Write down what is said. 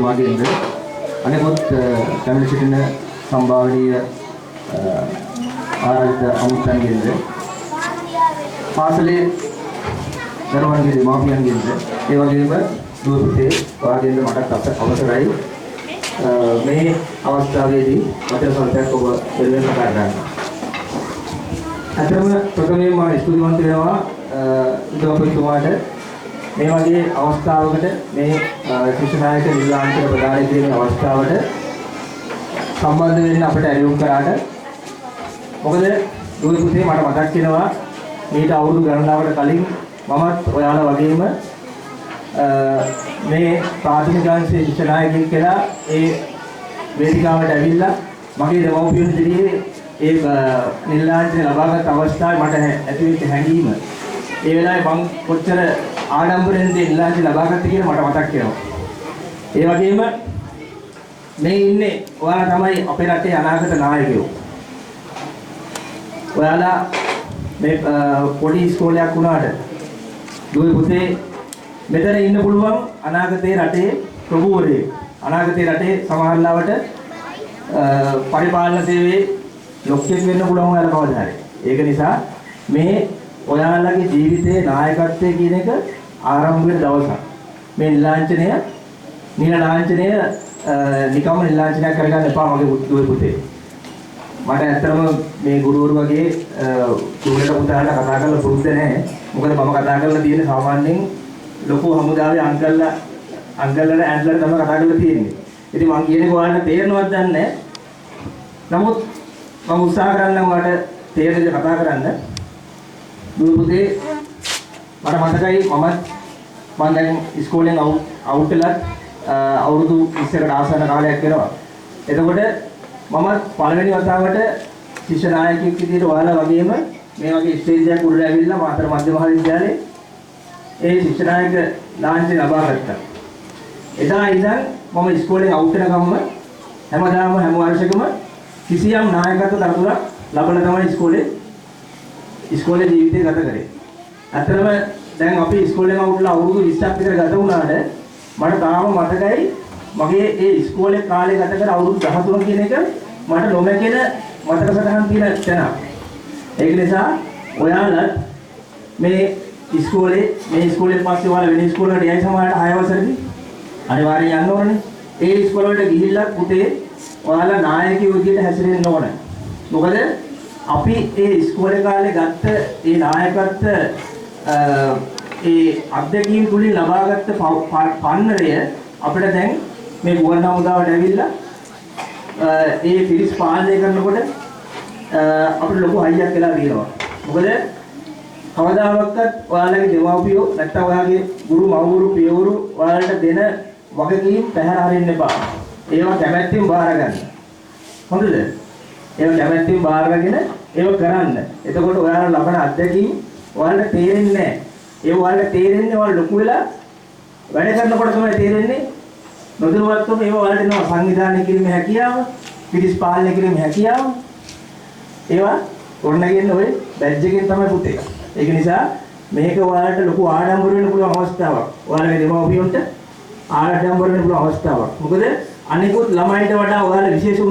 මාගෙන්ද අනෙකුත් කැමති සිටින සම්භාවනීය ආරාධිත අමුත්තන්ගෙන්ද පාසලේ දරුවන්ගේ දෙමාපියන්ගෙන්ද ඒ වගේම දුව පුතේ වාගෙන්ද මටත් අවසරයි මේ අවස්ථාවේදී වචන සල්පයක් ඔබ දෙලෙන්න කරගන්න. අතරම ප්‍රථමයෙන් මම ස්තුතිවන්ත වෙනවා උදව්පතිතුමාට මේ වගේ අවස්ථාවකට මේ ශිෂ්‍ය නායක නිලාන්තර ප්‍රදානය කිරීමේ අවස්ථාවට සම්බන්ධ වෙන්න අපිට ඇරයුම් කරාට මොකද දුව පුතේ මට මතක් වෙනවා මීට අවුරුදු ගණනාවකට කලින් මමත් ඔයාලා වගේම මේ ප්‍රාථමික අංශයේ ශිෂ්‍ය නායකයෙක් කියලා ඒ වේදිකාවට ඇවිල්ලා මගේ දෙමව්පියන් දිගේ ඒ නිලාන්තේ ලබාගත් අවස්ථාවේ මට ඇතිවෙච්ච හැඟීම ඒ වෙලාවේ මම කොච්චර ආඩම්බරෙන්ද නිලාන්තේ ලබාගත්තේ කියලා මට මතක් වෙනවා. ඒ වගේම මේ ඉන්නේ ඔයාලා තමයි අපේ රටේ අනාගත නායකයෝ. ඔයාලා මේ පොඩි ඉස්කෝලයක් වුණාට දුවේ පුතේ මෙතන ඉන්න පුළුවන් අනාගතයේ රටේ ප්‍රභූවරයෙක්. අනාගතයේ රටේ සමහරලාවට පරිපාලන සේවයේ ලොක්කෙක් වෙන්න පුළුවන් ඔයාලා කවදා හරි. ඒක නිසා මේ ඔයාලගේ ජීවිතයේ නායකත්වයේ කියන එක ආරම්භ වෙන දවසක්. මේ නිලාංඡනය නිකම්ම නිලාංඡනයක් කරගන්න එපා මගේ දුවේ පුතේ. මට ඇත්තටම මේ ගුරුවරු වගේ දුවලට පුතාලා කතා කරලා පුරුද්ද නැහැ. මොකද මම කතා කරලා තියෙන්නේ සාමාන්‍යයෙන් ලොකු හමුදාවේ අංකල්ලා ඇන්ඩ්ලට තමයි කතා කරලා තියෙන්නේ. ඉතින් මම කියන්නේ ඔයාලට තේරෙනවද දන්නේ නැහැ. නමුත් මම උත්සාහ කරන්නම් ඔයාලට තේරෙන දේ කතා කරන්න. දුව පුතේ මට මතකයි මම දැන් ඉස්කෝලෙන් අවුට් වෙලා අවුරුදු 20කට ආසන්න කාලයක් වෙනවා. එතකොට මම පළවෙනි වතාවට ශිෂ්‍ය නායකයෙක් විදිහට ඔයාලා වගේම මේ වගේ ස්ටේජ් එකක් උඩට ඇවිල්ලා මාතර මධ්‍ය මහාවිද්‍යාලයේ ඒ ශිෂ්‍ය නායක ලාංඡනය ලබා ගත්තා. එදා ඉඳන් මම ඉස්කෝලෙන් අවුට් වෙනකම්ම හැම වර්ෂෙකම කිසියම් නායකත්ව දරතුරක් ලබලා තමයි ඉස්කෝලේ ජීවිතය ගත කරේ. අතරම දැන් අපි ඉස්කෝලෙන් අවුට්ලා අවුරුදු 20ක් විතර ගත වුණාට මට තාම මතකයි මගේ ඒ ඉස්කෝලේ කාලේ ගත කර අවුරුදු 13 කියන එක මට නොමැකෙන මතක සටහන් තියෙන තැන. ඒක නිසා ඔයාලත් මේ ඉස්කෝලේ පස්සේ ඔයාලා වෙන ඉස්කෝලකට යයි සමහරට 6 වසරේදී අනිවාර්යයෙන් යන්න ඕනේ. ඒ ඉස්කෝලේ වලට ගිහිල්ලා පුතේ ඔයාලා නායකයෙකු විදිහට හැසිරෙන්න ඕනේ. මොකද අපි ඒ ඉස්කෝලේ කාලේ ගත්ත ඒ නායකත්ව ඒ අධ්‍යක්ෂින් තුලින් ලබාගත්ත පන්නරය අපිට දැන් මේ ගුවන් හමුදාවට ඇවිල්ලා ඒ පිරිස් පාලනය කරනකොට අපිට ලොකු හයියක් වෙලා තියෙනවා. මොකද කවදාවත් ඔයාලගේ දෙමව්පියෝ නැත්නම් ඔයාගේ ගුරු මව්වරු පියවරු ඔයාලට දෙන වගකීම් පැහැර හරින්න එපා. ඒවා කැමැත්තෙන් බාර ගන්න. හොඳද? ඒවා කැමැත්තෙන් බාරගෙන ඒව කරන්න. එතකොට ඔයාලා ලබන අත්දැකීම් ඔයාලට තේරෙන්නේ නැහැ. ඒ ඔයාලට තේරෙන්නේ ඔයාලා ලොකු වෙලා වැඩ කරනකොට තමයි තේරෙන්නේ. නොදැනුවත්වම ඒව ඔයාලට එනවා සංවිධානය කිරීමේ හැකියාව, පිරිස් පාලනය කිරීමේ හැකියාව. ඒවා ගොඩනගන්නේ ඔය බැජ් එකෙන් තමයි පුතේ. ඒක නිසා මේක ඔයාලට ලොකු ආඩම්බර වෙන්න පුළුවන් අවස්ථාවක්. ඔයාලගේ දෙමව්පියන්ට ආඩම්බර වෙන්න පුළුවන් අවස්ථාවක්. මොකද අනිකුත් ළමයින්ට වඩා ඔයාලා විශේෂ